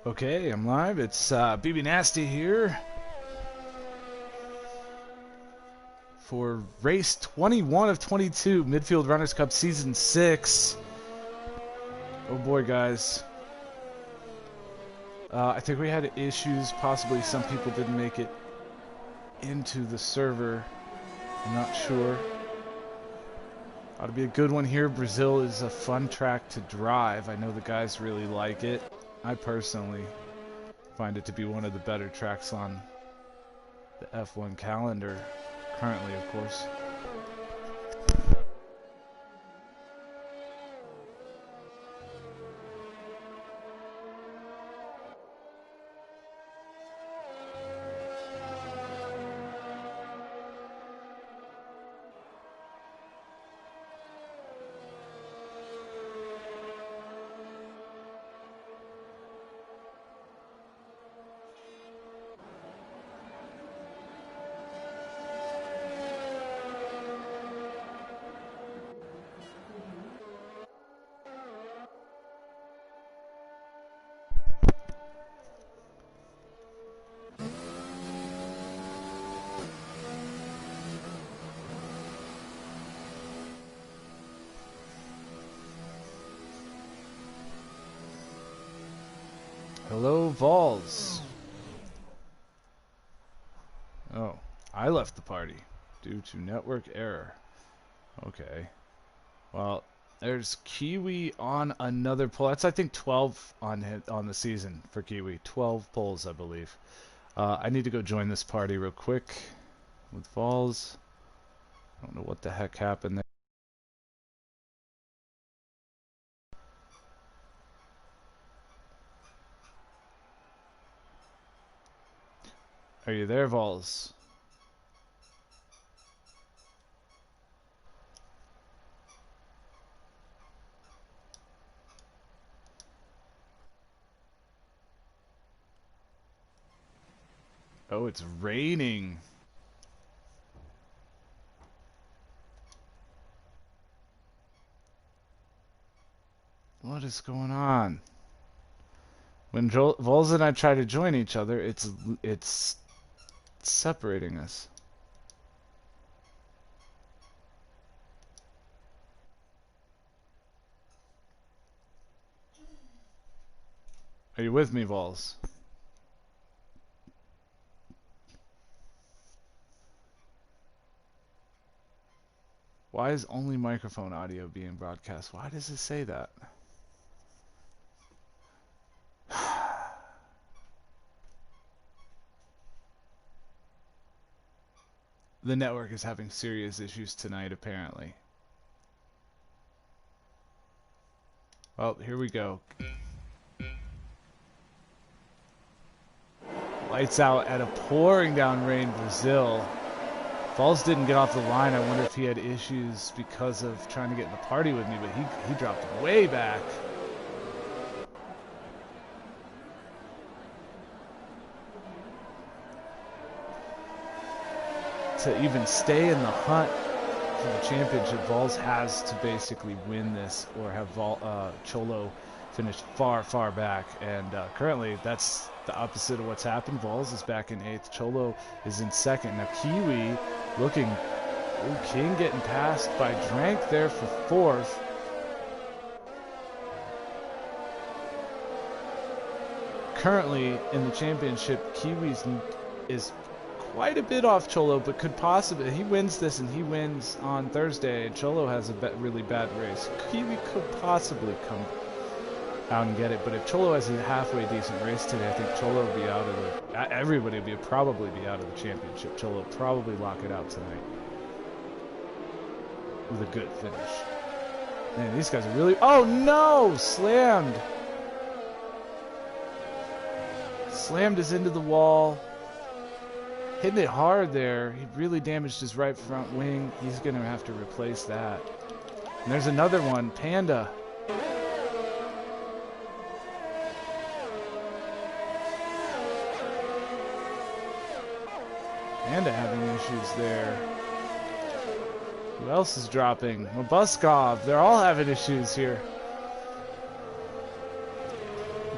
Okay, I'm live. It's BB Nasty here for race 21 of 22, Midfield Runners Cup Season 6. Oh boy, guys. I think we had issues. Possibly some people didn't make it into the server. I'm not sure. Ought to be a good one here. Brazil is a fun track to drive. I know the guys really like it. I personally find it to be one of the better tracks on the F1 calendar, currently, of course. Hello, Vols. Oh, I left the party due to network error. Okay. Well, there's Kiwi on another poll. That's, I think, 12 on the season for Kiwi. 12 polls, I believe. I need to go join this party real quick with Vols. I don't know what the heck happened there. Are you there, Vols? Oh, it's raining. What is going on? When Vols and I try to join each other, it's separating us. Are you with me, Vols? Why is only microphone audio being broadcast? Why does it say that? The network is having serious issues tonight, apparently. Well, here we go. Lights out at a pouring down rain, Brazil. Vols didn't get off the line. I wonder if he had issues because of trying to get in the party with me, but he dropped way back. To even stay in the hunt for the championship, Vols has to basically win this or have Cholo finish far, far back. And currently, that's the opposite of what's happened. Vols is back in 8th. Cholo is in 2nd. Now, Kiwi looking... Ooh, King getting passed by Drank there for 4th. Currently, in the championship, Kiwi is quite a bit off Cholo, but could possibly... He wins this and he wins on Thursday, and Cholo has a really bad race. Kiwi could possibly come out and get it, but if Cholo has a halfway decent race today, I think Cholo will be out of the... Everybody will probably be out of the championship. Cholo will probably lock it out tonight with a good finish. Man, these guys are really... Oh no! Slammed! Slammed us into the wall. Hitting it hard there. He really damaged his right front wing. He's going to have to replace that. And there's another one. Panda. Panda having issues there. Who else is dropping? Mabbuskov. They're all having issues here.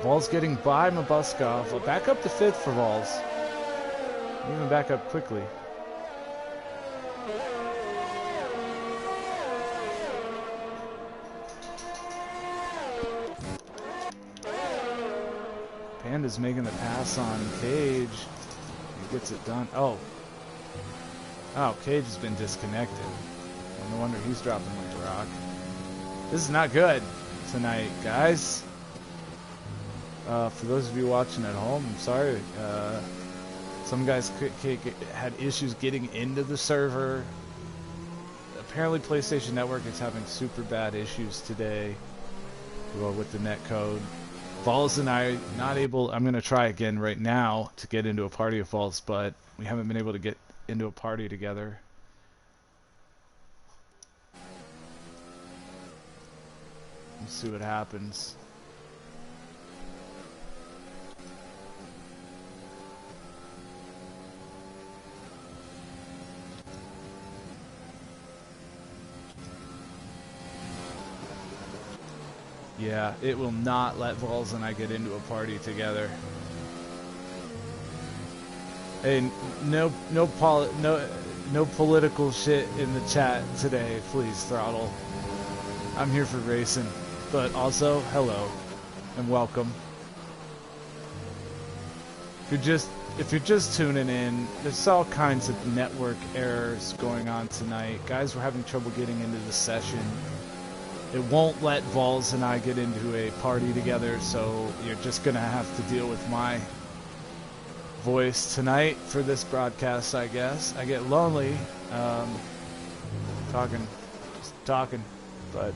Vols getting by Mabbuskov. Well, back up to 5th for Vols. Even back up quickly. Panda's making the pass on Cage. He gets it done. Oh, Cage has been disconnected. No wonder he's dropping like a rock. This is not good tonight, guys. For those of you watching at home, I'm sorry. Some guys had issues getting into the server. Apparently PlayStation Network is having super bad issues today with the netcode. Vols and I not able. I'm going to try again right now to get into a party of Vols, but we haven't been able to get into a party together. Let's see what happens. Yeah, it will not let Vols and I get into a party together. Hey, no political shit in the chat today, please, Throttle. I'm here for racing, but also hello and welcome. If you're just tuning in, there's all kinds of network errors going on tonight. Guys, we're having trouble getting into the session. It won't let Vols and I get into a party together, so you're just gonna have to deal with my voice tonight for this broadcast, I guess. I get lonely, just talking, but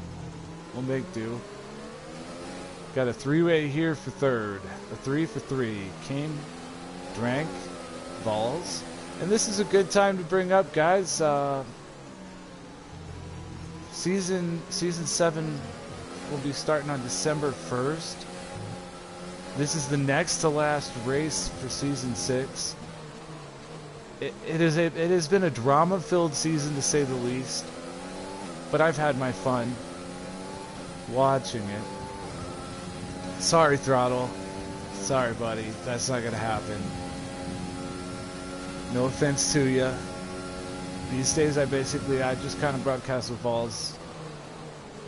we'll make do. Got a 3-way here for 3rd, a 3 for 3. King, Drank, Vols, and this is a good time to bring up, guys. Season 7 will be starting on December 1st. This is the next to last race for Season 6. It has been a drama-filled season to say the least, but I've had my fun watching it. Sorry, Throttle. Sorry, buddy. That's not gonna happen. No offense to you. These days, I just kind of broadcast with Vols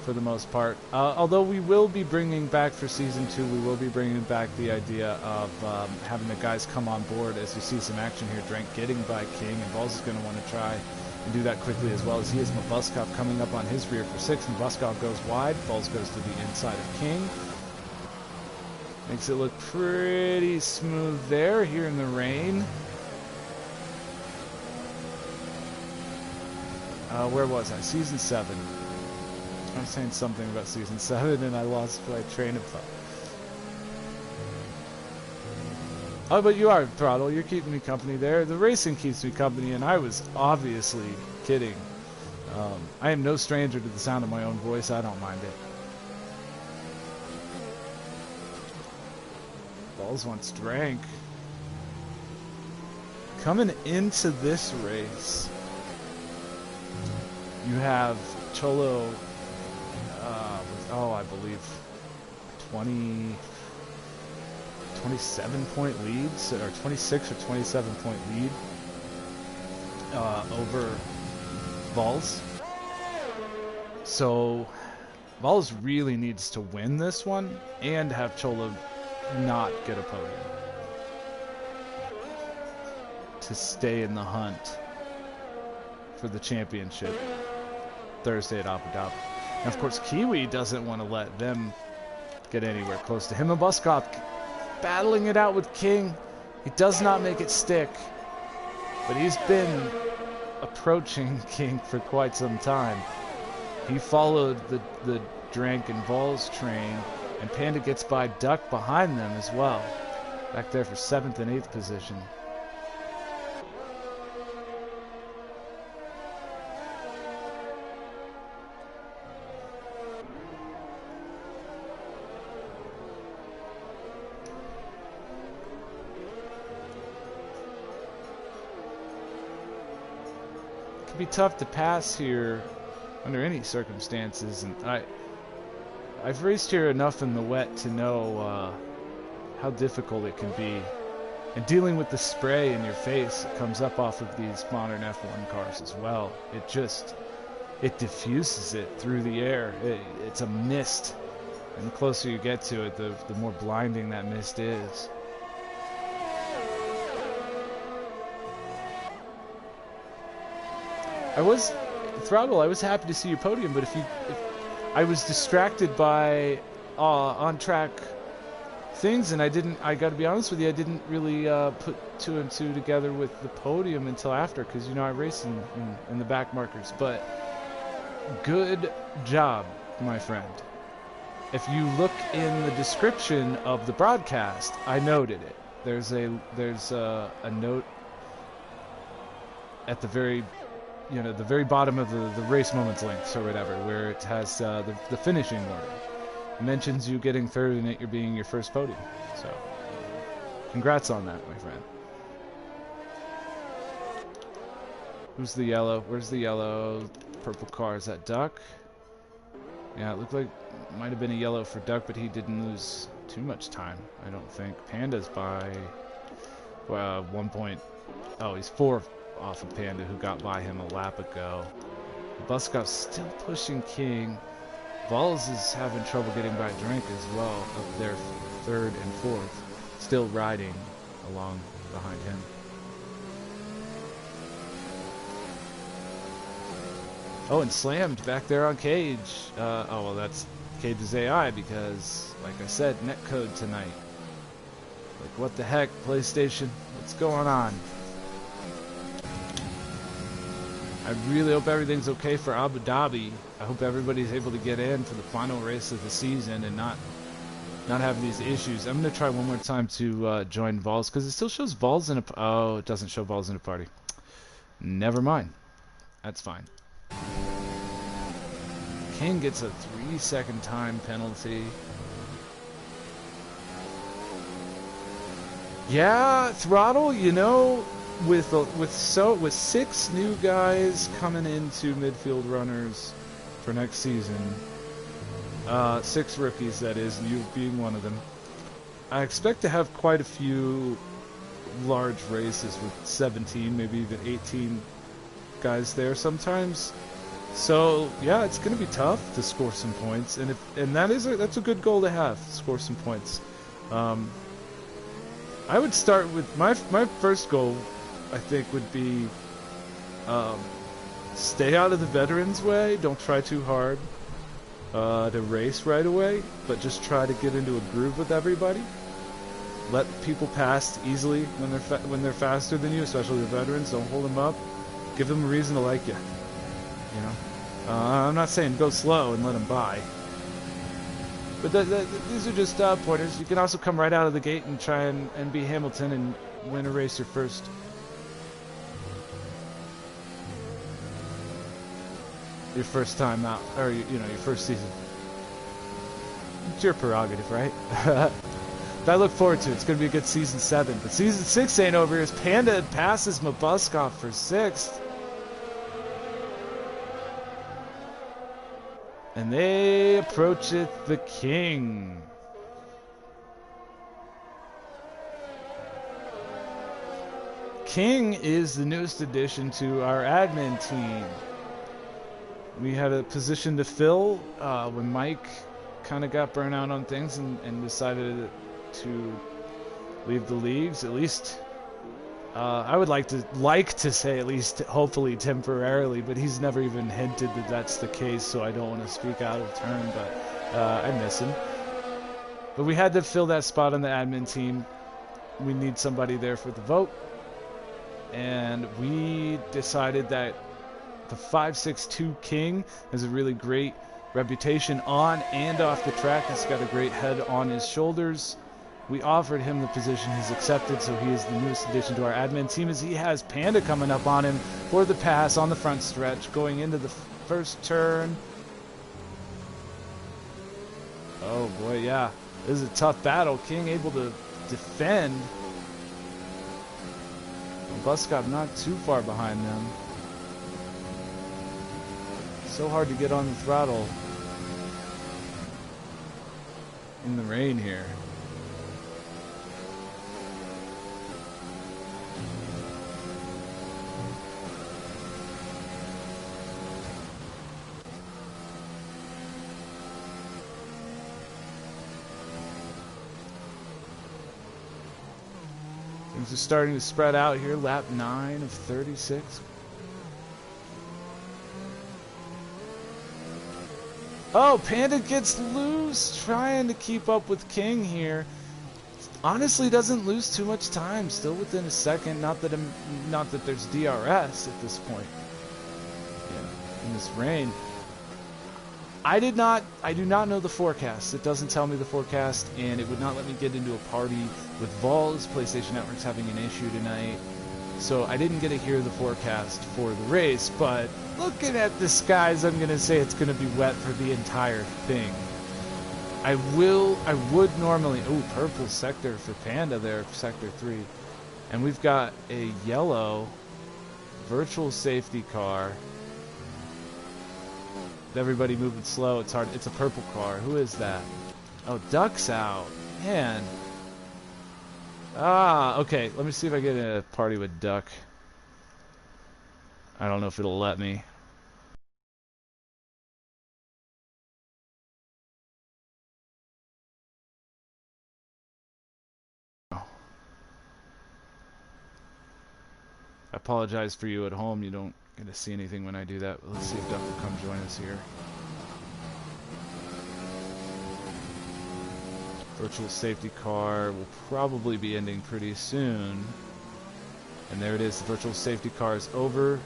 for the most part. Although we will be bringing back for Season 2, we will be bringing back the idea of having the guys come on board as you see some action here. Drank getting by King, and Vols is going to want to try and do that quickly as well, as he has Mabbuskov coming up on his rear for 6. Mabbuskov goes wide. Vols goes to the inside of King. Makes it look pretty smooth there here in the rain. Where was I? Season 7. I was saying something about Season 7 and I lost my train of thought. Oh, but you are, Throttle. You're keeping me company there. The racing keeps me company, and I was obviously kidding. I am no stranger to the sound of my own voice. I don't mind it. Vols once drank. Coming into this race, you have Cholo, I believe 27-point leads, or 26 or 27-point lead over Vols. So Vols really needs to win this one and have Cholo not get a podium to stay in the hunt for the championship Thursday at Abu Dhabi. And of course, Kiwi doesn't want to let them get anywhere close to him. And Mabbuskov battling it out with King. He does not make it stick, but he's been approaching King for quite some time. He followed the Drank and Vols train, and Panda gets by Duck behind them as well. Back there for 7th and 8th position. Be tough to pass here under any circumstances, and I've raced here enough in the wet to know how difficult it can be. And dealing with the spray in your face that comes up off of these modern F1 cars as well. It diffuses it through the air. It's a mist. And the closer you get to it, the more blinding that mist is. Throttle, I was happy to see your podium, but if I was distracted by on-track things, and I got to be honest with you, I didn't really put two and two together with the podium until after, because, you know, I race in the back markers. But good job, my friend. If you look in the description of the broadcast, I noted it. There's a note at the very, you know, the very bottom of the race moments links or whatever, where it has the finishing order. It mentions you getting third and it being your first podium. So, congrats on that, my friend. Who's the yellow? Where's the yellow? Purple car. Is that Duck? Yeah, it looked like it might have been a yellow for Duck, but he didn't lose too much time, I don't think. Panda's by 1 point. Oh, he's 4 off of Panda, who got by him a lap ago. Mabbuskov still pushing King. Vols is having trouble getting by Drink as well, up there 3rd and 4th, still riding along behind him. Oh, and Slammed back there on Cage. Oh, well, that's Cage's AI because, like I said, netcode tonight. Like, what the heck, PlayStation? What's going on? I really hope everything's okay for Abu Dhabi. I hope everybody's able to get in for the final race of the season and not have these issues. I'm going to try one more time to join Vols, because it still shows Vols in a... Oh, it doesn't show Vols in a party. Never mind. That's fine. King gets a 3-second time penalty. Yeah, Throttle, you know, with 6 new guys coming into Midfield Runners for next season, 6 rookies, that is, and you being one of them, I expect to have quite a few large races with 17, maybe even 18 guys there sometimes. So yeah, it's going to be tough to score some points, and that's a good goal to have, score some points. I would start with my first goal. I think would be stay out of the veterans' way. Don't try too hard to race right away, but just try to get into a groove with everybody. Let people pass easily when they're faster than you, especially the veterans. Don't hold them up. Give them a reason to like you. You know, I'm not saying go slow and let them by, but these are just pointers. You can also come right out of the gate and try and be Hamilton and win a race your first time out, or you know, your first season. It's your prerogative, right? But I look forward to it. It's going to be a good season 7. But season 6 ain't over. As Panda passes Mabbuskov for 6th. And they approach it the King. King is the newest addition to our admin team. We had a position to fill when Mike kind of got burnt out on things and decided to leave the leagues. At least I would like to say at least hopefully temporarily, but he's never even hinted that that's the case, so I don't want to speak out of turn, but I miss him. But we had to fill that spot on the admin team. We need somebody there for the vote, and we decided that the 5'6" King has a really great reputation on and off the track. He's got a great head on his shoulders. We offered him the position. He's accepted, so he is the newest addition to our admin team, as he has Panda coming up on him for the pass on the front stretch, going into the first turn. Oh boy, yeah. This is a tough battle. King able to defend. Mabbuskov not too far behind them. So hard to get on the throttle in the rain here. Things are starting to spread out here. Lap 9 of 36. Oh, Panda gets loose, trying to keep up with King here. Honestly, doesn't lose too much time. Still within a second. Not that there's DRS at this point. Yeah, in this rain. I do not know the forecast. It doesn't tell me the forecast, and it would not let me get into a party with Vols. PlayStation Network's having an issue tonight, so I didn't get to hear the forecast for the race. But looking at the skies, I'm gonna say it's gonna be wet for the entire thing. I would normally. Oh, purple sector for Panda there, sector 3, and we've got a yellow virtual safety car. Everybody moving slow. It's hard. It's a purple car. Who is that? Oh, Duck's out. Man. Ah, okay. Let me see if I get a party with Duck. I don't know if it'll let me. I apologize for you at home. You don't get to see anything when I do that. Let's see if Duck will come join us here. Virtual safety car will probably be ending pretty soon. And there it is. The virtual safety car is over.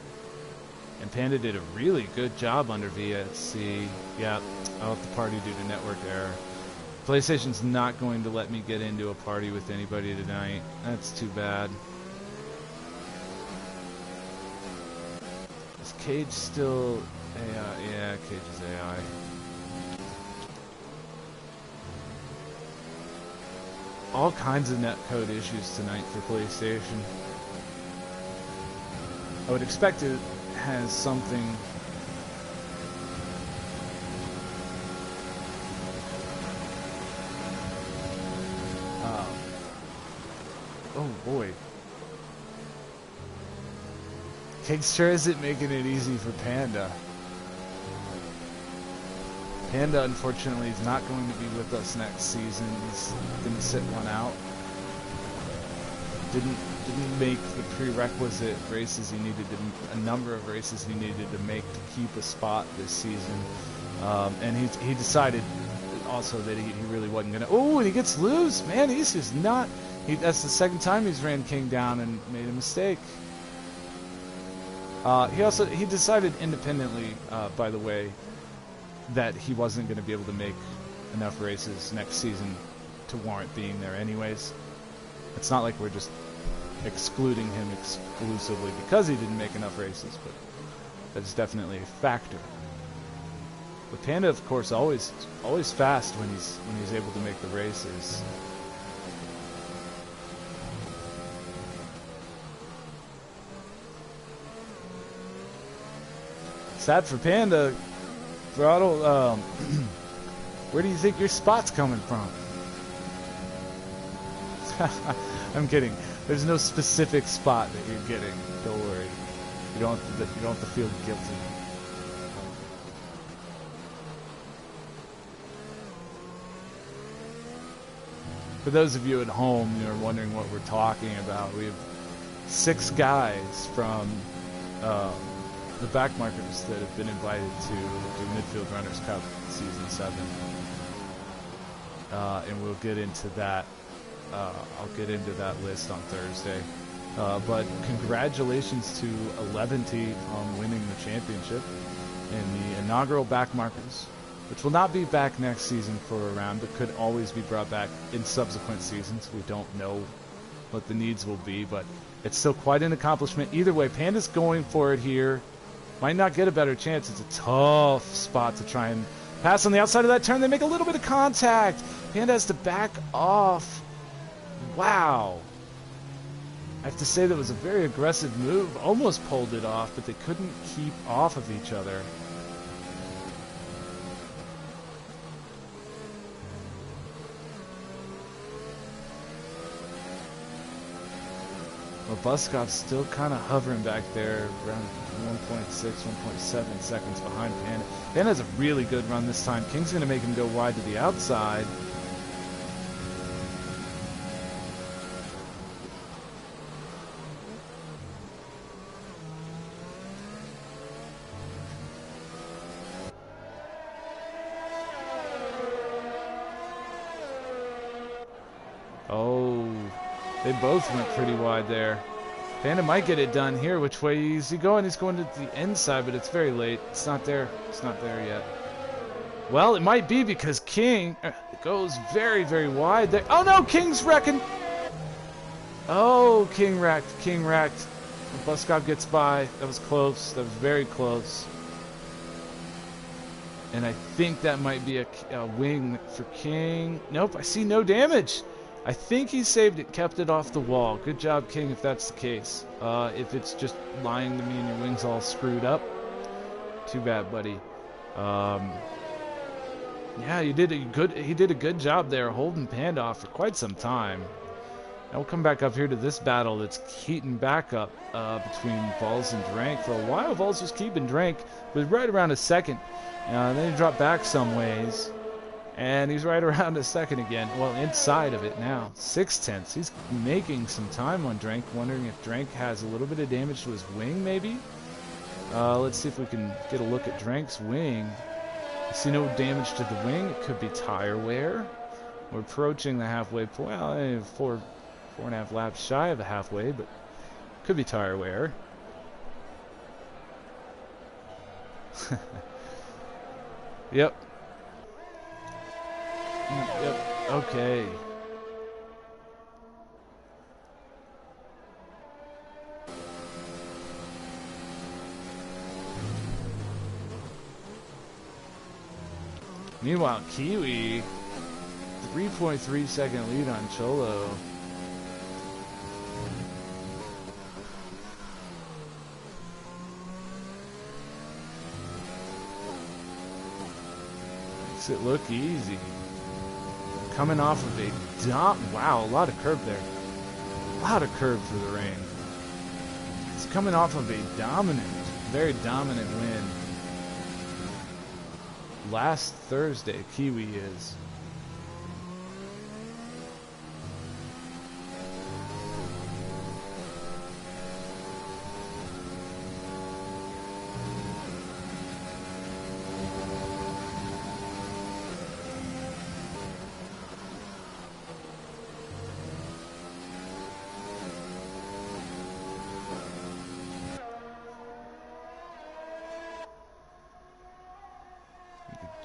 And Panda did a really good job under VSC. Yeah, I'll have to party due to network error. PlayStation's not going to let me get into a party with anybody tonight. That's too bad. Is Cage still AI? Yeah, Cage is AI. All kinds of netcode issues tonight for PlayStation. I would expect it has something. Oh boy. King sure isn't making it easy for Panda. Panda, unfortunately, is not going to be with us next season. He's going to sit one out. Didn't make the prerequisite races he needed to, a number of races he needed to make to keep a spot this season. And he decided also that he really wasn't going to. Oh, and he gets loose. Man, he's just not. That's the second time he's ran King down and made a mistake. He decided independently, by the way, that he wasn't going to be able to make enough races next season to warrant being there anyways. It's not like we're just excluding him exclusively because he didn't make enough races, but that's definitely a factor. But Panda, of course, always fast when he's able to make the races. Sad for Panda. Throttle, where do you think your spot's coming from? I'm kidding. There's no specific spot that you're getting. Don't worry. You don't have to feel guilty. For those of you at home who are wondering what we're talking about, we have 6 guys from the backmarkers that have been invited to the Midfield Runners Cup Season 7. And we'll get into that. I'll get into that list on Thursday. But congratulations to 11T on winning the championship in the inaugural backmarkers, which will not be back next season for a round, but could always be brought back in subsequent seasons. We don't know what the needs will be, but it's still quite an accomplishment. Either way, Panda's going for it here. Might not get a better chance. It's a tough spot to try and pass on the outside of that turn. They make a little bit of contact. Panda has to back off. Wow. I have to say that was a very aggressive move. Almost pulled it off, but they couldn't keep off of each other. Mabbuskov still kind of hovering back there around 1.6, 1.7 seconds behind Panda. Panda has a really good run this time. King's going to make him go wide to the outside. They both went pretty wide there. Panda might get it done here. Which way is he going? He's going to the inside, but it's very late. It's not there. It's not there yet. Well, it might be because King goes very, very wide there. Oh no, King's wrecking. Oh, King wrecked. King wrecked. Mabbuskov gets by. That was close. That was very close. And I think that might be a wing for King. Nope, I see no damage. I think he saved it, kept it off the wall. Good job, King, if that's the case. If it's just lying to me and your wing's all screwed up, too bad, buddy. Yeah, he did a good job there holding Panda off for quite some time. Now we'll come back up here to this battle that's heating back up between Vols and Drank. For a while, Vols was keeping Drank, but right around a second. Then he dropped back some ways, and he's right around a second again. Well, inside of it now. 6/10. He's making some time on Drank, wondering if Drank has a little bit of damage to his wing, maybe? Let's see if we can get a look at Drank's wing. I see no damage to the wing. It could be tire wear. We're approaching the halfway point. Well, 4.5 laps shy of the halfway, but could be tire wear. Yep. Yep. Okay. Meanwhile, Kiwi, 3.3 second lead on Cholo. Makes it look easy. Coming off of a wow, a lot of curve there. A lot of curve for the rain. It's coming off of a very dominant win. Last Thursday, Kiwi is.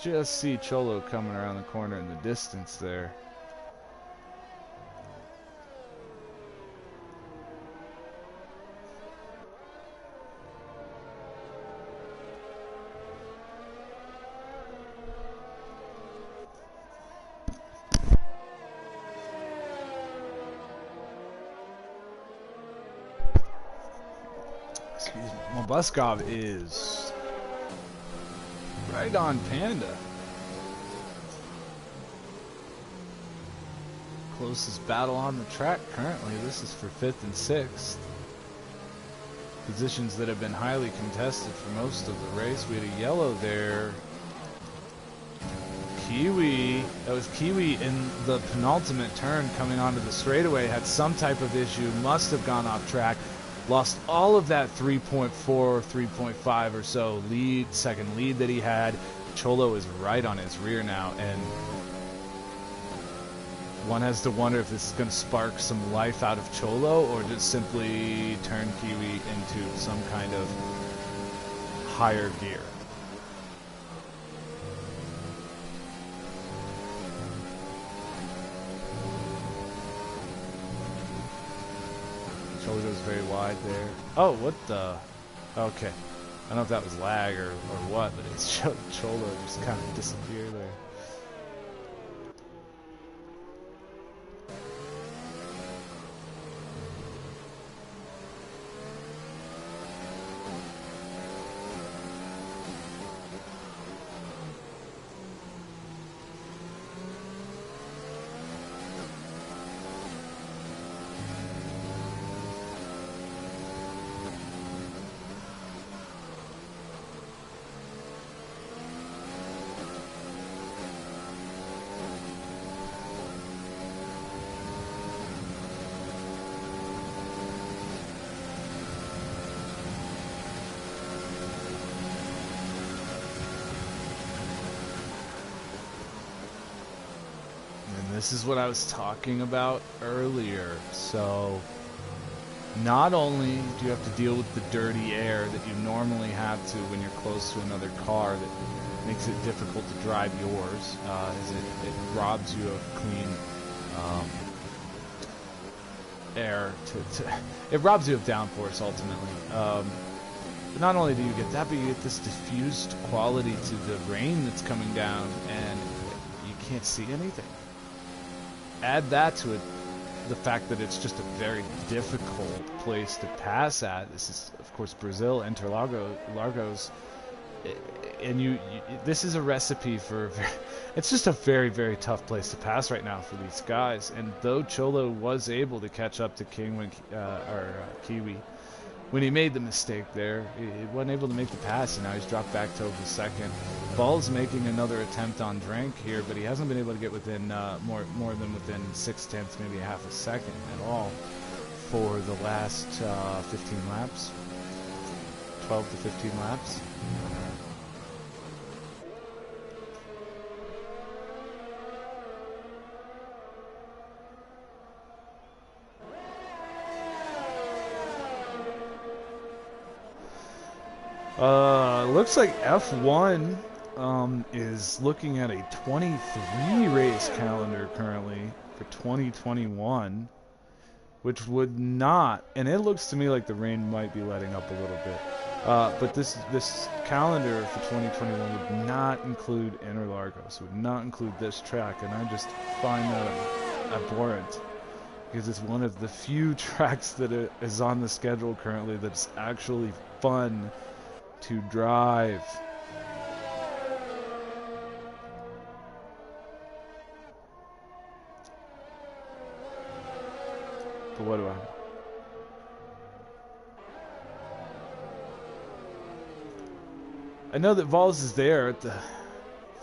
Just see Cholo coming around the corner in the distance there. Excuse me. Mabbuskov is right on Panda. Closest battle on the track currently. This is for 5th and 6th. Positions that have been highly contested for most of the race. We had a yellow there. Kiwi. That was Kiwi in the penultimate turn coming onto the straightaway. Had some type of issue. Must have gone off track. Lost all of that 3.4, 3.5 or so second lead that he had. Cholo is right on his rear now, and one has to wonder if this is going to spark some life out of Cholo or just simply turn Kiwi into some kind of higher gear. Cholo goes very wide there. Oh, what the? Okay. I don't know if that was lag or what, but it's Cholo just kind of disappeared there. this is what I was talking about earlier. So not only do you have to deal with the dirty air that you normally have to when you're close to another car that makes it difficult to drive yours, as it robs you of clean air. It robs you of downforce ultimately. But not only do you get that, but you get this diffused quality to the rain that's coming down, and you can't see anything. Add that to it, the fact that it's just a very difficult place to pass at. This is, of course, Brazil, Interlagos, and this is a recipe for. It's just a very, very tough place to pass right now for these guys. And though Cholo was able to catch up to King when, Kiwi, when he made the mistake there, he wasn't able to make the pass, and now he's dropped back to over second. Ball's making another attempt on Drank here, but he hasn't been able to get within more than within 0.6, maybe a half a second at all for the last 15 laps, 12 to 15 laps. Looks like F1 is looking at a 23 race calendar currently for 2021, which would not, and it looks to me like the rain might be letting up a little bit, but this calendar for 2021 would not include Interlagos, would not include this track, and I just find that abhorrent, because it's one of the few tracks that is on the schedule currently that's actually fun to drive. But what do I know that Vols is there at the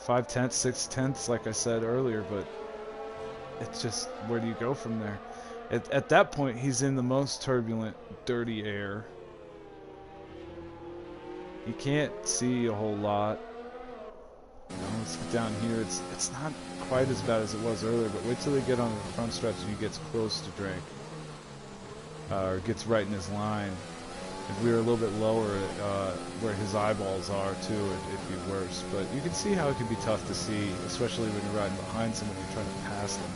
5/10, 6/10, like I said earlier, but it's just, where do you go from there? At that point, he's in the most turbulent, dirty air. You can't see a whole lot. Let's get down here. It's not quite as bad as it was earlier, but wait till they get on the front stretch and he gets close to Drake. Or gets right in his line. If we were a little bit lower where his eyeballs are too, it'd be worse. But you can see how it can be tough to see, especially when you're riding behind someone and you're trying to pass them.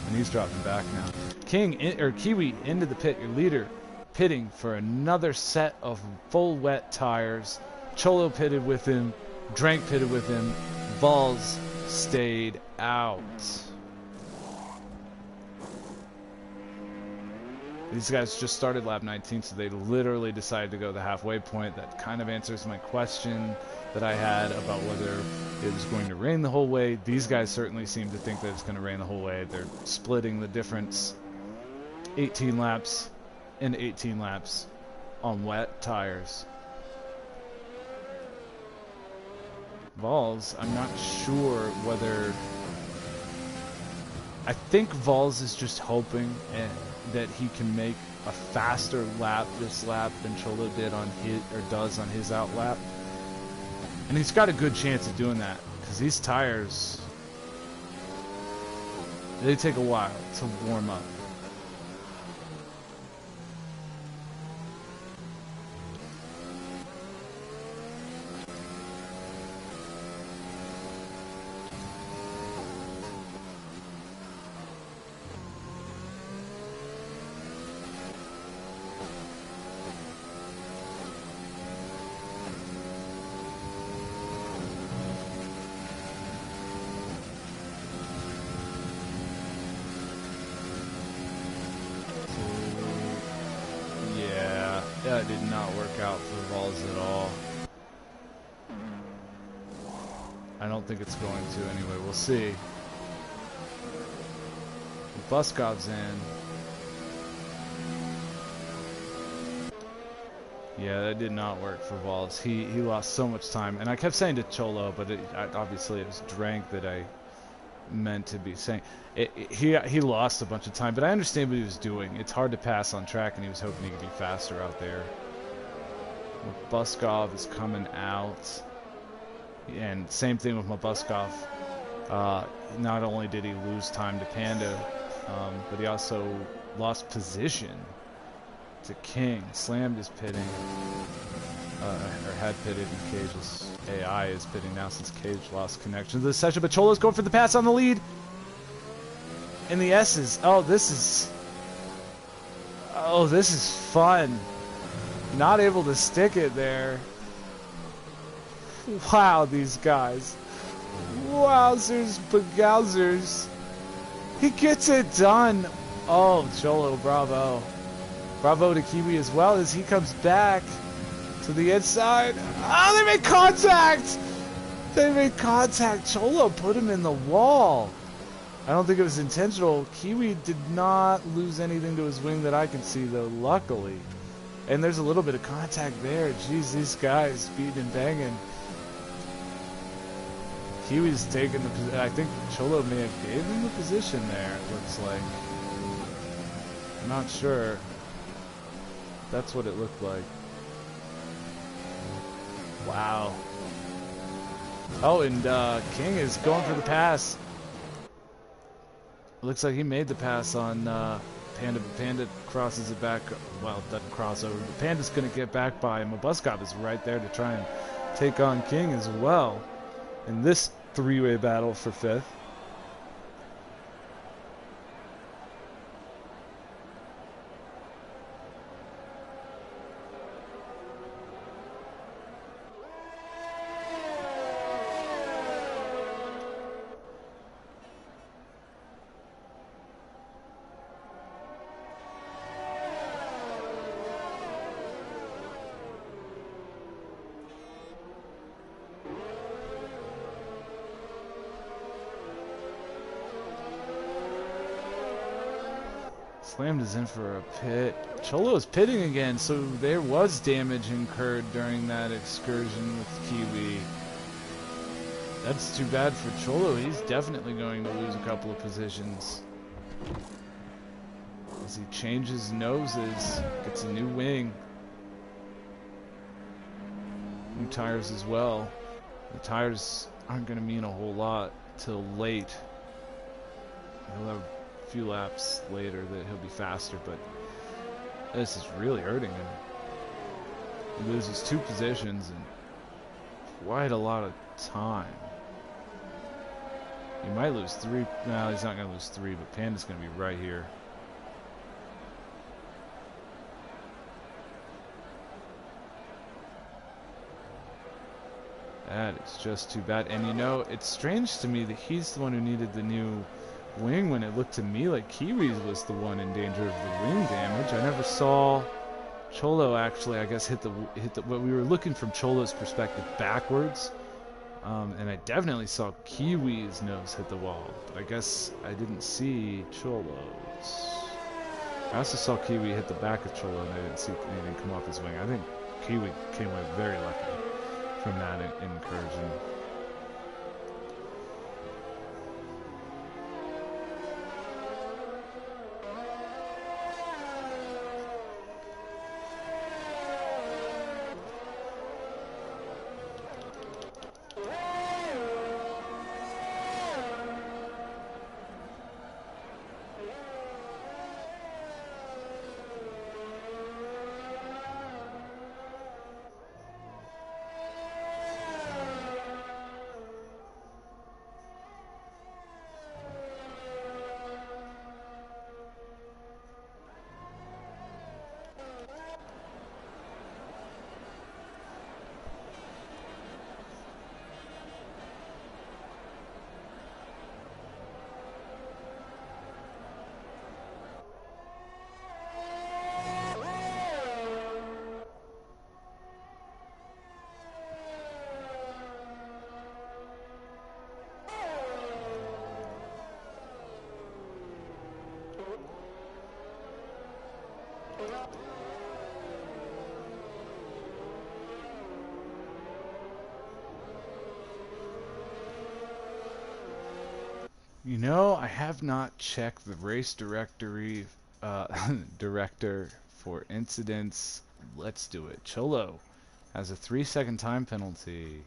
And he's dropping back now. Kiwi into the pit, your leader, pitting for another set of full wet tires. Cholo pitted with him, Drank pitted with him, Vols stayed out. These guys just started lap 19, so they literally decided to go the halfway point. That kind of answers my question that I had about whether it was going to rain the whole way. These guys certainly seem to think that it's going to rain the whole way. They're splitting the difference. 18 laps and 18 laps on wet tires. Vols, I'm not sure whether... I think Vols is just hoping that he can make a faster lap this lap than Cholo did on his, or does on his out lap. And he's got a good chance of doing that, because these tires, they take a while to warm up. That did not work out for Vols at all. I don't think it's going to anyway. We'll see. Buskov's in. Yeah, that did not work for Vols. He lost so much time. And I kept saying to Cholo, but obviously it was Drank that I meant to be saying. He lost a bunch of time, but I understand what he was doing. It's hard to pass on track, and he was hoping he could be faster out there. Buskov is coming out, and same thing with Mabbuskov. Not only did he lose time to Panda, but he also lost position to King. Slammed is pitting, or had pitted, and Cage's AI is pitting now since Cage lost connection to the session. But Cholo's going for the pass on the lead. And the S's. Oh, this is fun. Not able to stick it there. Wow, these guys. Wowzers, begouzers. He gets it done. Oh, Cholo, bravo. Bravo to Kiwi as well as he comes back to the inside. Oh, they made contact! They made contact. Cholo put him in the wall. I don't think it was intentional. Kiwi did not lose anything to his wing that I can see, though, luckily. And there's a little bit of contact there. Jeez, these guys beating and banging. Kiwi's taking the position. I think Cholo may have gave him the position there, it looks like. I'm not sure. That's what it looked like. Wow. Oh, and King is going for the pass. Looks like he made the pass on Panda, but Panda crosses it back. Well, doesn't cross over, but Panda's going to get back by him. Mabbuskov is right there to try and take on King as well in this three-way battle for 5th. Slammed is in for a pit. Cholo is pitting again, so there was damage incurred during that excursion with Kiwi. That's too bad for Cholo. He's definitely going to lose a couple of positions. As he changes noses, gets a new wing. New tires as well. The tires aren't going to mean a whole lot till late. He'll have a few laps later that he'll be faster, but this is really hurting him. He loses 2 positions and quite a lot of time. He might lose 3. No, he's not going to lose 3, but Panda's going to be right here. That is just too bad. And you know, it's strange to me that he's the one who needed the new wing when it looked to me like Kiwi was the one in danger of the wing damage. I never saw Cholo actually, I guess, hit the what we were looking from Cholo's perspective backwards. And I definitely saw Kiwi's nose hit the wall, but I guess I didn't see Cholo's. I also saw Kiwi hit the back of Cholo, and I didn't see anything come off his wing. I think Kiwi came away very lucky from that incursion. You know, I have not checked the race directory director for incidents. Let's do it. Cholo has a 3-second time penalty.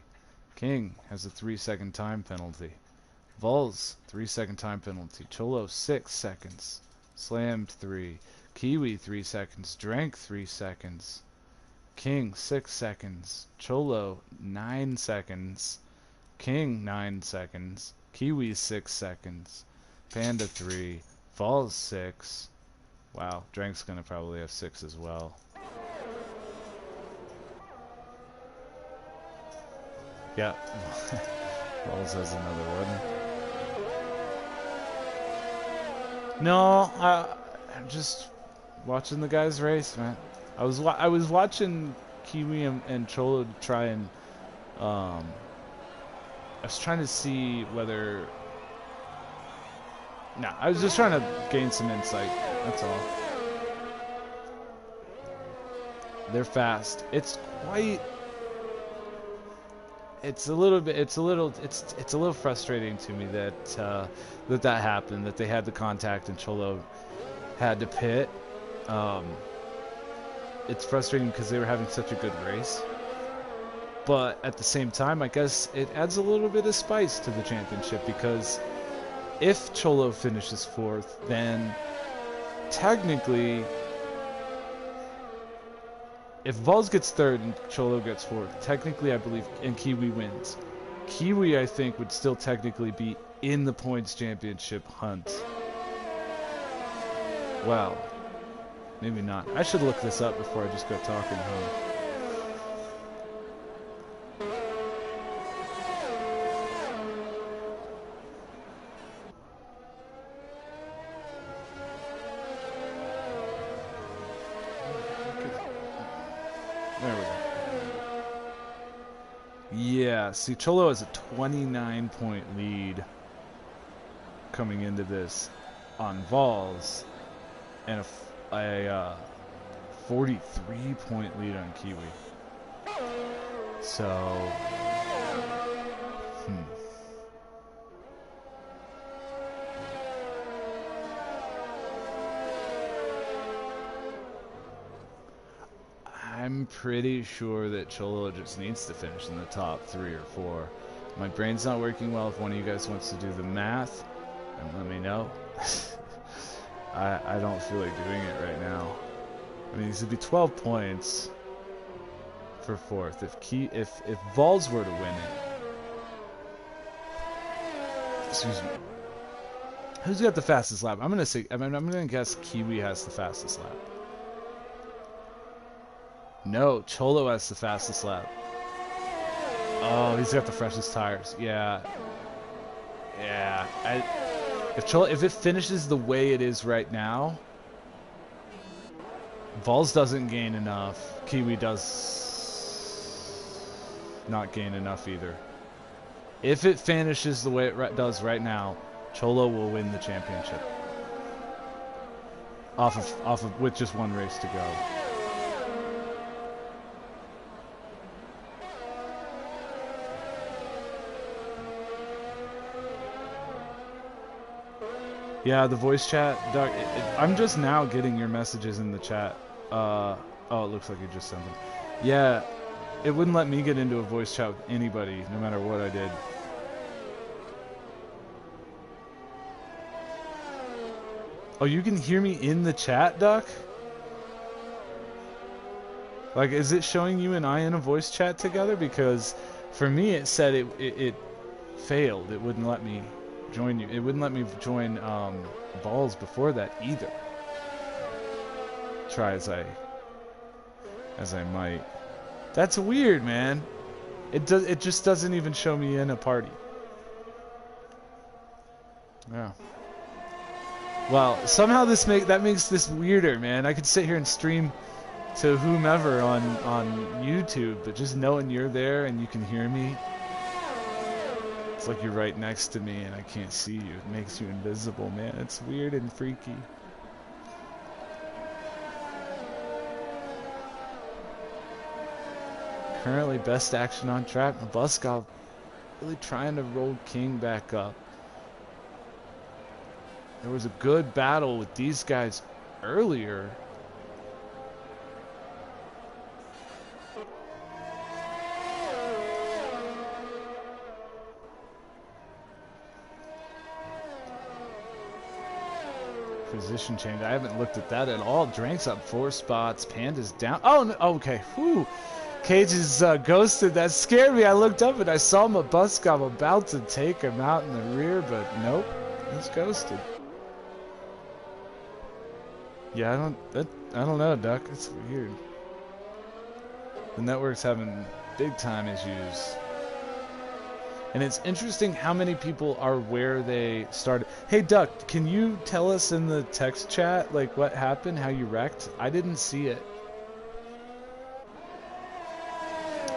King has a 3-second time penalty. Vols, 3-second time penalty. Cholo, 6 seconds. Slammed, 3. Kiwi, 3 seconds. Drank, 3 seconds. King, 6 seconds. Cholo, 9 seconds. King, 9 seconds. Kiwi, 6 seconds. Panda, 3. Vols, 6. Wow, Drank's gonna probably have 6 as well. Yeah. Vols has another one. No, I'm just watching the guys race, man. I was watching Kiwi and Cholo to try and I was trying to see whether. Nah, I was just trying to gain some insight. That's all. They're fast. It's quite. It's a little frustrating to me that that happened. That they had the contact and Cholo had to pit. It's frustrating because they were having such a good race. But at the same time, I guess it adds a little bit of spice to the championship, because if Cholo finishes 4th, then technically, if Vols gets 3rd and Cholo gets 4th, technically I believe, and Kiwi wins, Kiwi, I think, would still technically be in the points championship hunt. Well, maybe not. I should look this up before I just go talking, huh? There we go. Yeah, see, Cholo has a 29-point lead coming into this on Vols, and a 43-point lead on Kiwi. So, I'm pretty sure that Cholo just needs to finish in the top 3 or 4. My brain's not working well. If one of you guys wants to do the math, and let me know. I don't feel like doing it right now. I mean, these would be 12 points for 4th. If Vols were to win it, excuse me. Who's got the fastest lap? I'm gonna guess Kiwi has the fastest lap. No, Cholo has the fastest lap. Oh, he's got the freshest tires. Yeah. Yeah. If it finishes the way it is right now, Vols doesn't gain enough. Kiwi does not gain enough either. If it finishes the way it does right now, Cholo will win the championship. Off of with just one race to go. Yeah, the voice chat, Doug, I'm just now getting your messages in the chat. Oh, it looks like you just sent them. Yeah, it wouldn't let me get into a voice chat with anybody, no matter what I did. Oh, you can hear me in the chat, Duck? Like, is it showing you and I in a voice chat together? Because for me, it said it failed. It wouldn't let me join you. It wouldn't let me join Vols before that either. Try as I might. That's weird, man. It just doesn't even show me in a party. Yeah. Well, somehow that makes this weirder, man. I could sit here and stream to whomever on YouTube, but just knowing you're there and you can hear me, it's like you're right next to me and I can't see you. It makes you invisible, man. It's weird and freaky. Currently, best action on track. mabbuskov really trying to roll King back up. There was a good battle with these guys earlier. position change. I haven't looked at that at all. Drank's up 4 spots. Panda's down. Oh, no. Okay. Whew. Cage is ghosted. That scared me. I looked up and I saw mabbuskov about to take him out in the rear, but nope. He's ghosted. Yeah, I don't know, Duck. It's weird. The network's having big time issues. And it's interesting how many people are where they started. Hey, Duck, can you tell us in the text chat, like, what happened, how you wrecked? I didn't see it.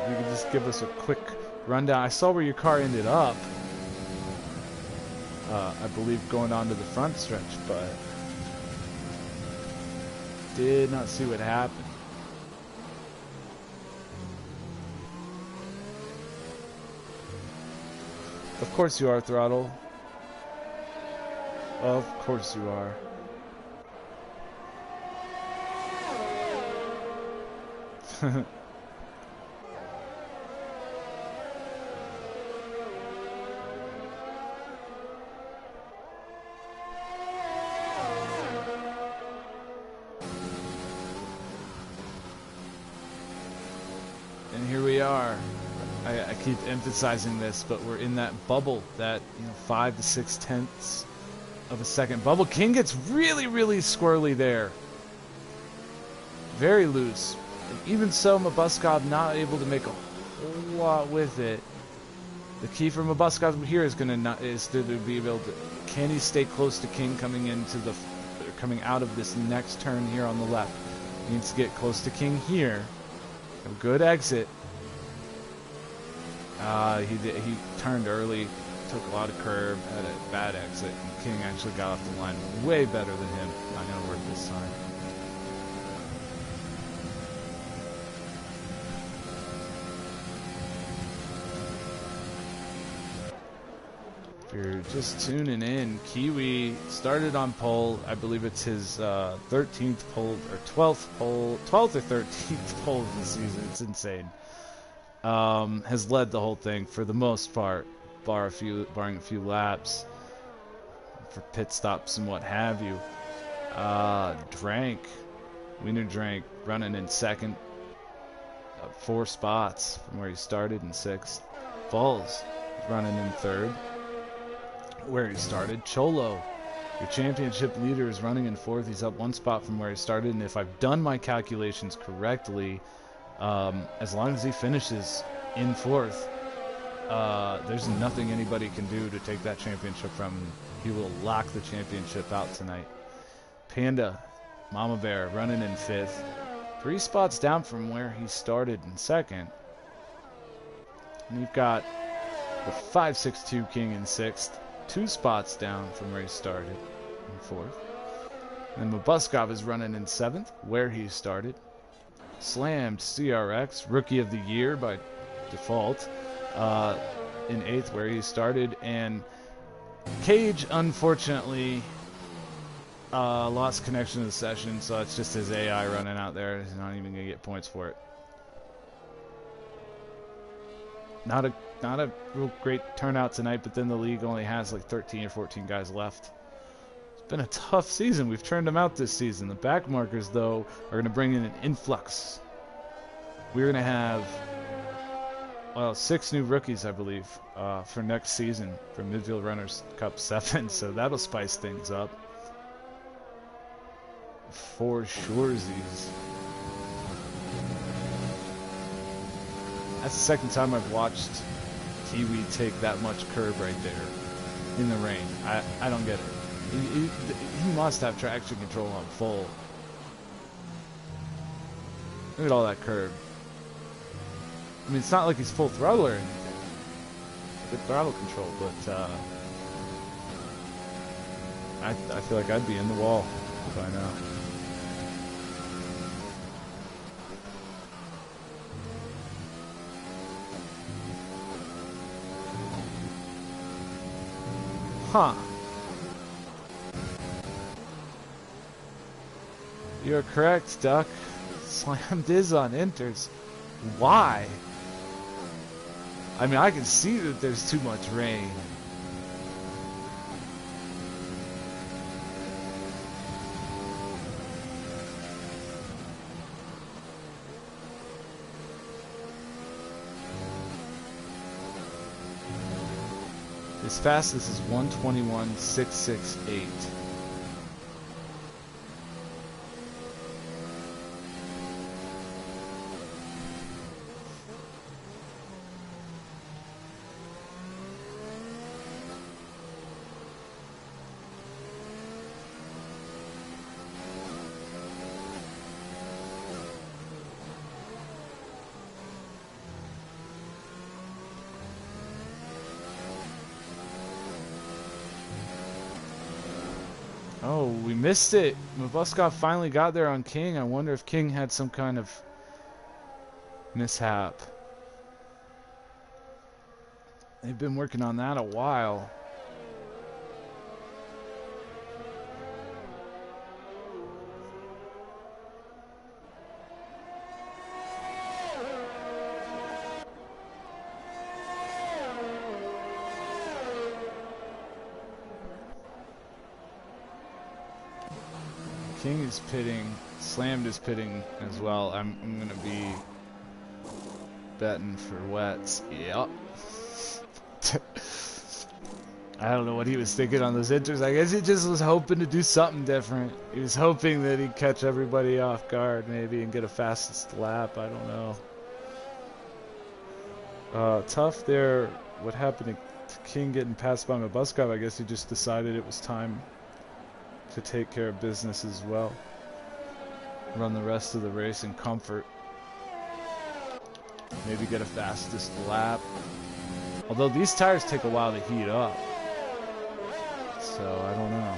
You can just give us a quick rundown. I saw where your car ended up. I believe going on to the front stretch, but did not see what happened. Of course you are, Throttle. Of course you are. And here we are. I keep emphasizing this, but we're in that bubble, that 5 to 6 tenths of a second bubble. King gets really, really squirrely there. Very loose. And even so, mabbuskov not able to make a whole lot with it. The key for mabbuskov here is to be able to, can he stay close to King coming out of this next turn here on the left? He needs to get close to King here. A good exit. He turned early, took a lot of curb, had a bad exit, and King actually got off the line way better than him. Not gonna work this time. If you're just tuning in, Kiwi started on pole. I believe it's his 13th pole or 12th pole, 12th or 13th pole of the season. It's insane. Has led the whole thing for the most part, barring a few laps for pit stops and what have you. Wiener Drank running in second, 4 spots from where he started in 6th. Falls running in 3rd, where he started. Cholo, your championship leader, is running in 4th. He's up 1 spot from where he started, and if I've done my calculations correctly, as long as he finishes in 4th, there's nothing anybody can do to take that championship from him. He will lock the championship out tonight. Panda, Mama Bear, running in 5th. 3 spots down from where he started in 2nd. And you've got the 562 King in 6th. 2 spots down from where he started in 4th. And mabbuskov is running in 7th, where he started. Slammedcrx, Rookie of the Year by default, in 8th, where he started. And Cage, unfortunately, lost connection to the session, so it's just his AI running out there. He's not even going to get points for it. Not a real great turnout tonight, but then the league only has like 13 or 14 guys left. It's been a tough season. We've turned them out this season. The back markers, though, are going to bring in an influx. We're going to have, well, 6 new rookies, I believe, for next season for Midfield Runners Cup 7, so that'll spice things up. For surezies. That's the second time I've watched Kiwi take that much curb right there in the rain. I don't get it. He must have traction control on full. Look at all that curb. I mean, it's not like he's full throttle or anything. Good throttle control, but I feel like I'd be in the wall by now. Huh. You're correct, Duck. Slammed is on enters. Why? I mean, I can see that there's too much rain. His fastest is 1:21.668. Oh, we missed it. Mabbuskov finally got there on King. I wonder if King had some kind of mishap. They've been working on that a while. King is pitting, Slammed is pitting as well. I'm gonna be betting for wets. Yep. I don't know what he was thinking on those inters. I guess he just was hoping to do something different. He was hoping that he'd catch everybody off guard maybe and get a fastest lap. I don't know. Tough there. What happened to King getting passed by Mabbuskov? I guess he just decided it was time to take care of business as well. Run the rest of the race in comfort. Maybe get a fastest lap. Although these tires take a while to heat up. So I don't know.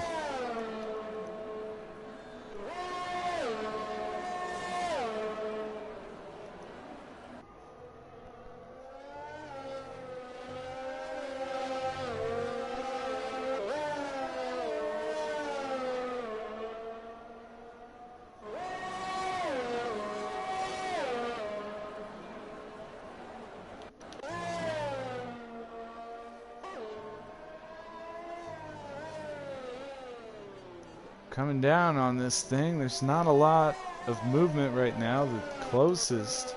Coming down on this thing, there's not a lot of movement right now. The closest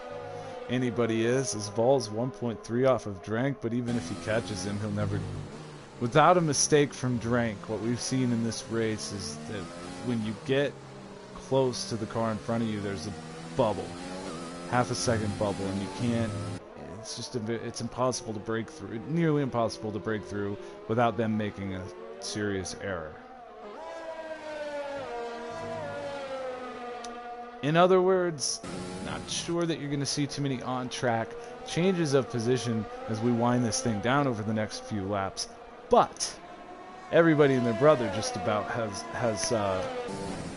anybody is Vol's 1.3 off of Drank, but even if he catches him, he'll never, without a mistake from Drank. What we've seen in this race is that when you get close to the car in front of you, there's a bubble, half a second bubble, and you can't, it's just it's impossible to break through, nearly impossible to break through without them making a serious error. In other words, not sure that you're going to see too many on-track changes of position as we wind this thing down over the next few laps. But everybody and their brother just about has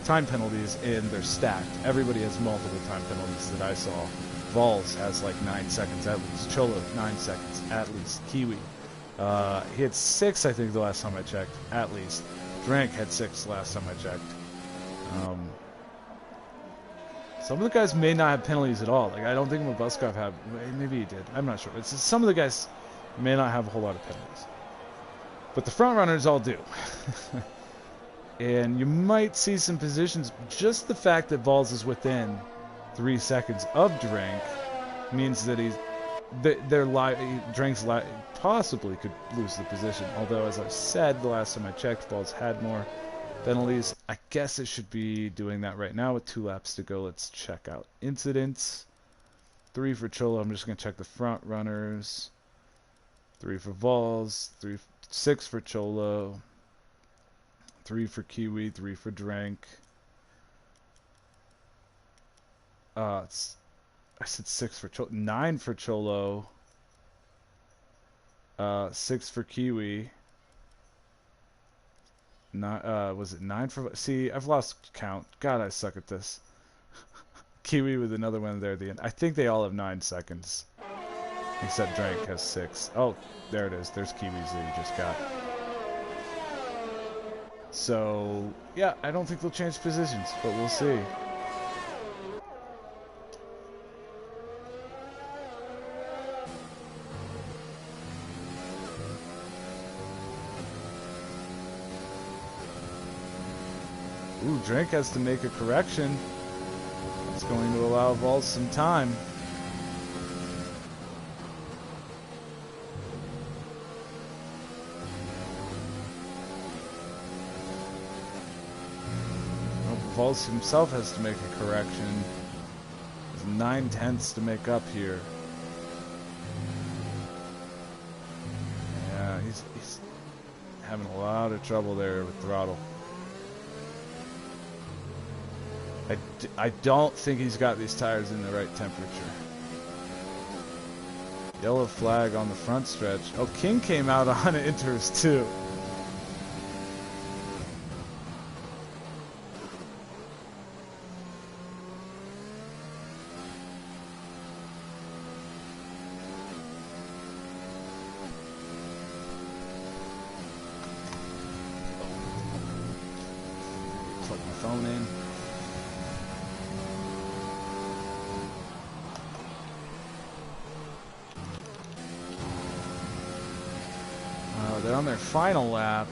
time penalties, and they're stacked. Everybody has multiple time penalties that I saw. Vols has like 9 seconds at least. Cholo, 9 seconds at least. Kiwi, he had 6, I think, the last time I checked, at least. Drank had 6 last time I checked. Some of the guys may not have penalties at all. Like, I don't think Mabbuskov had. Maybe he did. I'm not sure. It's just, some of the guys may not have a whole lot of penalties. But the front runners all do. And you might see some positions. Just the fact that Vols is within 3 seconds of Drank means that Drank's possibly could lose the position. Although, as I said the last time I checked, Vols had more penalties. I guess it should be doing that right now with 2 laps to go. Let's check out incidents. 3 for Cholo. I'm just going to check the front runners. 3 for Vols. 6 for Cholo. 3 for Kiwi. 3 for Drank. I said 6 for Cholo. 9 for Cholo. 6 for Kiwi. Was it 9 for... See, I've lost count. God, I suck at this. Kiwi with another one there at the end. I think they all have 9 seconds. Except Drank has 6. Oh, there it is. There's Kiwi's that you just got. So, yeah, I don't think they'll change positions, but we'll see. Ooh, Drank has to make a correction. It's going to allow Vols some time. Vols himself has to make a correction. There's 9/10 to make up here. Yeah, he's having a lot of trouble there with throttle. I don't think he's got these tires in the right temperature. Yellow flag on the front stretch. Oh, King came out on inters too. Plug my phone in. They're on their final lap.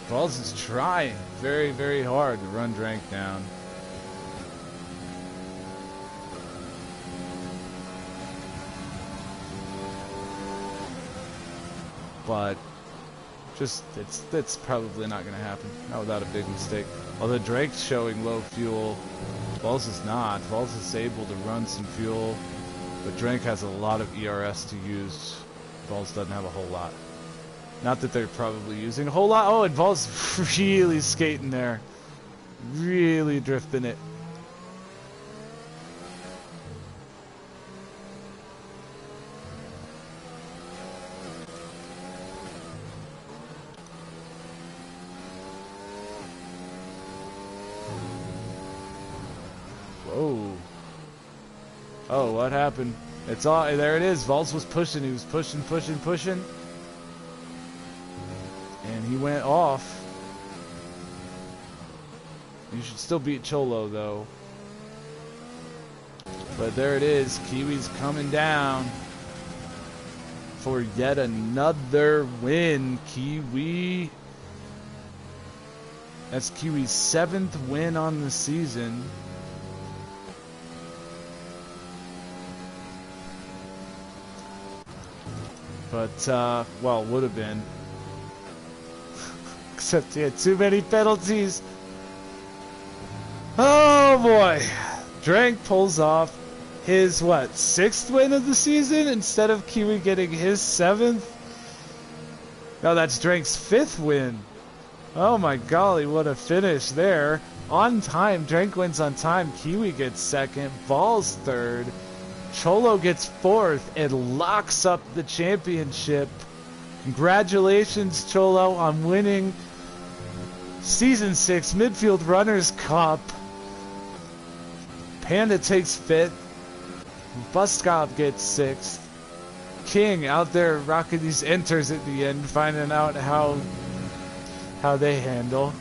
Vols is trying very, very hard to run Drank down. But just that's probably not going to happen. Not without a big mistake. Although Drake's showing low fuel, Vols is not. Vols is able to run some fuel, but Drake has a lot of ERS to use. Vols doesn't have a whole lot. Not that they're probably using a whole lot. Oh, and Vols really skating there. Really drifting it. Whoa. Oh, what happened? It's all there it is. Vols was pushing, he was pushing. And he went off. You should still beat Cholo though. But there it is. Kiwi's coming down for yet another win. Kiwi. That's Kiwi's 7th win on the season. But, well, would have been. Except he had too many penalties. Oh, boy. Drank pulls off his, what, 6th win of the season instead of Kiwi getting his 7th? No, that's Drake's 5th win. Oh, my golly, what a finish there. On time. Drake wins on time. Kiwi gets 2nd. Vols 3rd. Cholo gets 4th and locks up the championship. Congratulations, Cholo, on winning Season 6 Midfield Runners Cup. Panda takes 5th. Mabbuskov gets 6th. King out there rocking these enters at the end, finding out how they handle.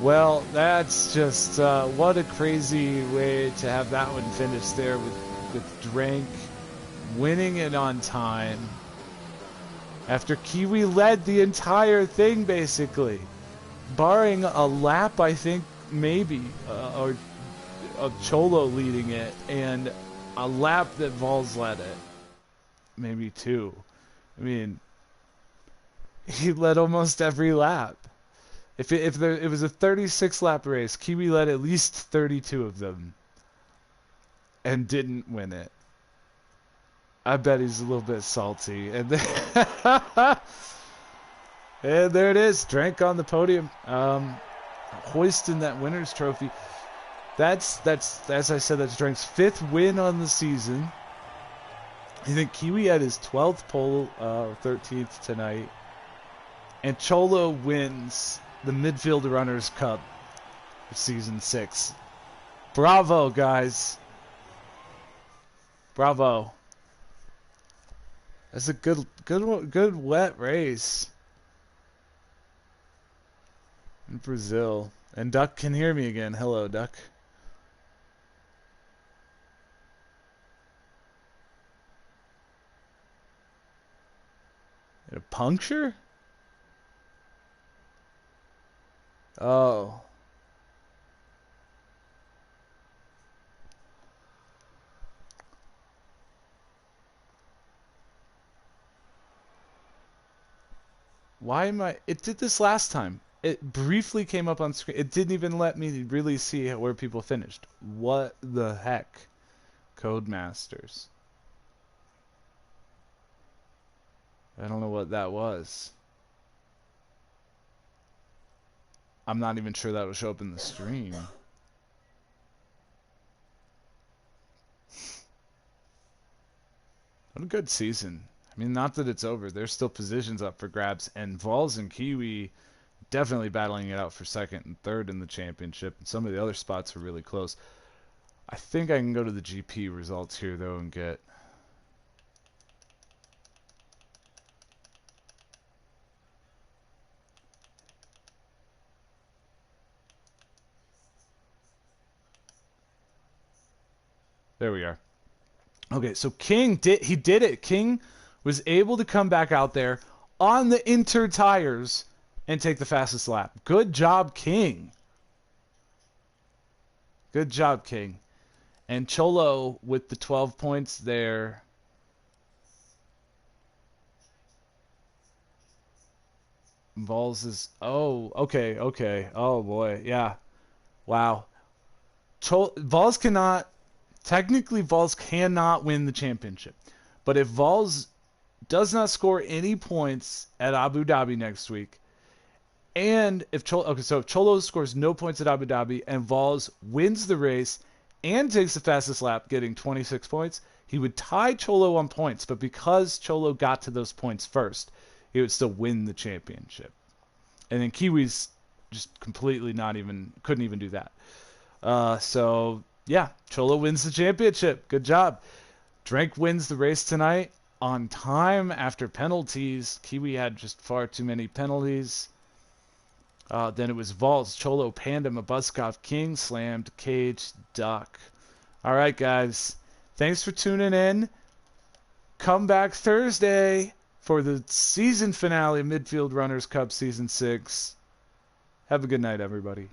Well, that's just what a crazy way to have that one finish there with Drank winning it on time after Kiwi led the entire thing basically, barring a lap I think maybe or of Cholo leading it and a lap that Vols led it, maybe 2. I mean, he led almost every lap. If it was a 36-lap race, Kiwi led at least 32 of them and didn't win it. I bet he's a little bit salty. And and there it is, Drank on the podium, hoisting that winner's trophy. That's as I said, that's Drank's 5th win on the season. I think Kiwi had his 12th pole, 13th tonight, and Cholo wins the Midfield Runners Cup for Season 6. Bravo, guys. Bravo. That's a good wet race in Brazil. And Duck can hear me again. Hello, Duck. A puncture? Oh. Why am I... It did this last time. It briefly came up on screen. It didn't even let me really see where people finished. What the heck? Codemasters. I don't know what that was. I'm not even sure that will show up in the stream. What a good season. I mean, not that it's over. There's still positions up for grabs, and Vols and Kiwi definitely battling it out for second and third in the championship, and some of the other spots are really close. I think I can go to the GP results here, though, and get... There we are. Okay, so King did it. King was able to come back out there on the inter tires and take the fastest lap. Good job, King. Good job, King. And Cholo with the 12 points there. Vols is... Oh, okay, okay. Oh, boy. Yeah. Wow. Vols cannot... Technically, Vols cannot win the championship. But if Vols does not score any points at Abu Dhabi next week, and if Cholo... Okay, so if Cholo scores no points at Abu Dhabi and Vols wins the race and takes the fastest lap, getting 26 points, he would tie Cholo on points. But because Cholo got to those points first, he would still win the championship. And then Kiwis just completely couldn't even do that. So, yeah, Cholo wins the championship. Good job. Drake wins the race tonight on time after penalties. Kiwi had just far too many penalties. Then it was Vols, Cholo, Panda, mabbuskov, King, Slammed, Cage, Duck. All right, guys. Thanks for tuning in. Come back Thursday for the season finale of Midfield Runners Cup Season 6. Have a good night, everybody.